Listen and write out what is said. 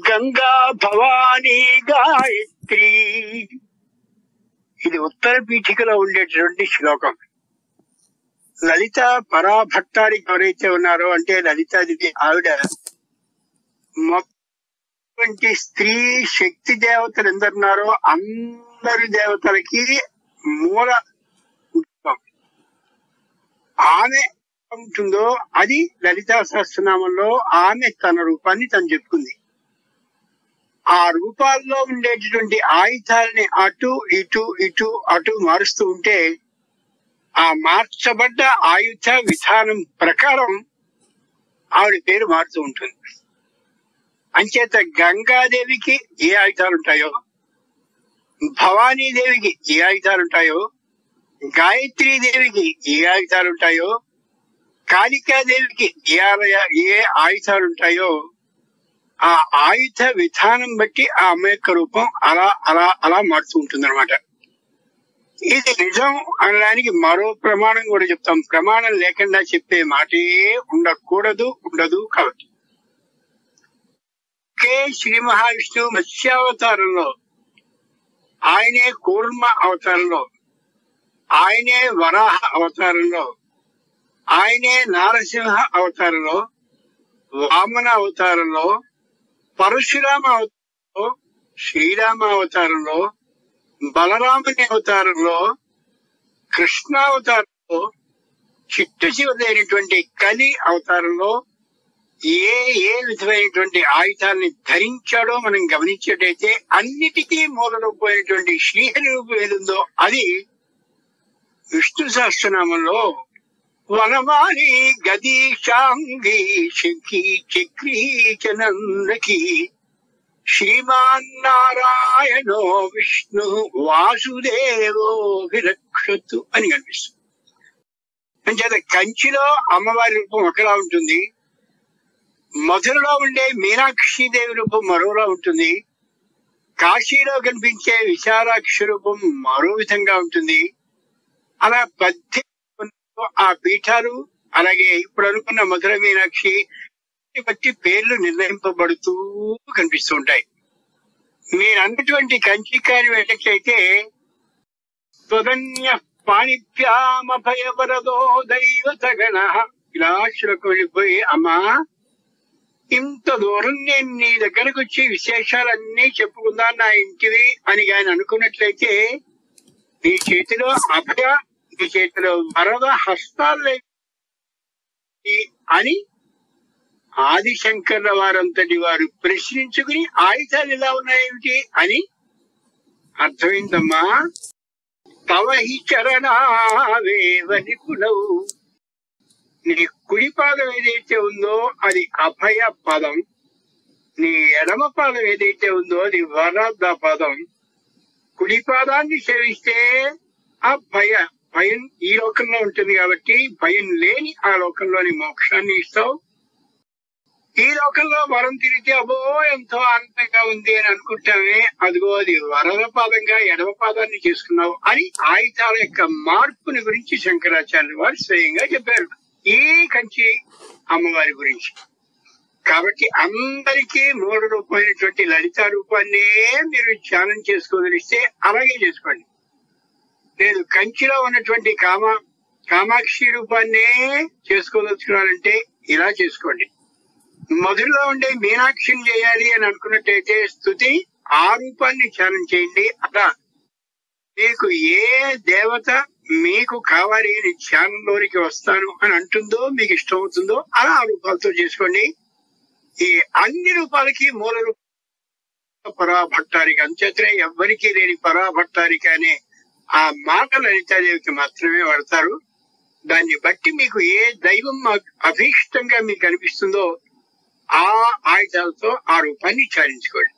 గంగా భవానీ గాయత్రి. ఇది ఉత్తర పీఠికలో ఉండేటటువంటి శ్లోకం. లలిత పరాభట్టారికి ఎవరైతే ఉన్నారో అంటే లలితాదేవి ఆవిడ మొత్తం స్త్రీ శక్తి దేవతలు ఎందరున్నారో అందరి దేవతలకి మూల ఆమె ఉంటుందో అది లలితా సహస్రనామంలో ఆమె తన రూపాన్ని తను చెప్పుకుంది. ఆ రూపాల్లో ఉండేటటువంటి ఆయుధాలని అటు ఇటు ఇటు అటు మారుస్తూ ఉంటే ఆ మార్చబడ్డ ఆయుధ విధానం ప్రకారం ఆవిడ పేరు మారుతూ ఉంటుంది. అంచేత గంగాదేవికి ఏ ఆయుధాలు ఉంటాయో, భవానీదేవికి ఏ ఆయుధాలు ఉంటాయో, గాయత్రీదేవికి ఏ ఆయుధాలు ఉంటాయో, కాళికాదేవికి ఏ ఆయుధాలు ఉంటాయో ఆ ఆయుధ విధానం బట్టి ఆ అమ్మ యొక్క రూపం అలా అలా అలా మారుతూ ఉంటుంది అనమాట. ఇది నిజం అనడానికి మరో ప్రమాణం కూడా చెప్తాం. ప్రమాణం లేకుండా చెప్పే మాటే ఉండదు కాబట్టి. శ్రీ మహావిష్ణువు మత్స్యావతారంలో, ఆయనే కూర్మ అవతారంలో, ఆయనే వరాహ అవతారంలో, ఆయనే నారసింహ అవతారంలో, వామన అవతారంలో, పరశురామ అవతారంలో, శ్రీరామ అవతారంలో, బలరాముని అవతారంలో, కృష్ణావతారంలో, చిట్ట చివరైనటువంటి కలి అవతారంలో ఏ విధమైనటువంటి ఆయుధాలని ధరించాడో మనం గమనించేటైతే అన్నిటికీ మూల రూపమైనటువంటి శ్రీహరి రూపం ఏదుందో అది విష్ణు సహస్రనామంలో వనమాలి గది శాంగి శంఖి చక్రీ చనందకి శ్రీమాన్ నారాయణో విష్ణు వాసుదేవో విరక్షతు అని కనిపిస్తుంది. అంచేత కంచిలో అమ్మవారి రూపం ఒకలా ఉంటుంది, మధురలో ఉండే మీనాక్షిదేవి రూపం మరోలా ఉంటుంది, కాశీలో కనిపించే విశాలాక్షి రూపం మరో విధంగా ఉంటుంది. అలా 18 ఆ పీఠాలు అలాగే ఇప్పుడు అనుకున్న మధుర మీనాక్షి బట్టి పేర్లు నిర్ణయింపబడుతూ కనిపిస్తూ ఉంటాయి. మీరు అన్నటువంటి కంచికారి వెళ్ళకైతే స్వధన్య పాణిభ్యామభయవరదో దైవతగణ ఇలా శ్లోకం వెళ్ళిపోయి అమ్మా ఇంత దూరం నేను నీ దగ్గరకు వచ్చి విశేషాలన్నీ చెప్పుకుందా నా ఇంటివి అని ఆయన అనుకున్నట్లయితే నీ చేతిలో అభయ, నీ చేతిలో వరద హస్తాలు అని ఆదిశంకర్ల వారంతటి వారు ప్రశ్నించుకుని ఆయుధాలు ఎలా ఉన్నాయేమిటి అని అర్థమైందమ్మా. తవ హి చరణావేవ నిపుణవు. నీ కుడి పాదం ఏదైతే ఉందో అది అభయ పదం, నీ ఎడమ పాదం ఏదైతే ఉందో అది వరద పదం. కుడి పాదాన్ని సేవిస్తే ఆ భయం ఈ లోకంలో ఉంటుంది కాబట్టి భయం లేని ఆ లోకంలోని మోక్షాన్ని ఇస్తావు. ఈ లోకంలో వరం తిరిగితే అబో ఎంతో ఆనందంగా ఉంది అని అనుకుంటామే, అదిగో అది వరద పాదంగా ఎడమ పాదాన్ని చేసుకున్నావు అని ఆయుధాల యొక్క మార్పుని గురించి శంకరాచార్యులు వారు స్వయంగా చెప్పారు ఈ కంచి అమ్మవారి గురించి. కాబట్టి అందరికీ మూల రూపమైనటువంటి లలిత రూపాన్నే మీరు ధ్యానం చేసుకోదలిస్తే అలాగే చేసుకోండి. లేదు కంచిలో ఉన్నటువంటి కామాక్షి రూపాన్నే చేసుకోదలుచుకున్నారంటే ఇలా చేసుకోండి. మధురలో ఉండే మీనాక్షిని చేయాలి అని అనుకున్నట్టయితే స్తుతి ఆ రూపాన్ని ధ్యానం చేయండి. అలా మీకు ఏ దేవత మీకు కావాలి అని ధ్యానంలోనికి వస్తాను అని అంటుందో, మీకు ఇష్టం అవుతుందో అలా ఆ రూపాలతో చేసుకోండి. ఈ అన్ని రూపాలకి మూల రూప పరాభట్టారిక. అంచేతనే ఎవ్వరికీ లేని పరాభట్టారిక అనే ఆ మాట లలితాదేవికి మాత్రమే వాడతారు. దాన్ని బట్టి మీకు ఏ దైవం అభీష్టంగా మీకు అనిపిస్తుందో ఆ ఆయుధాలతో ఆ రూపాన్ని చాలించుకోండి.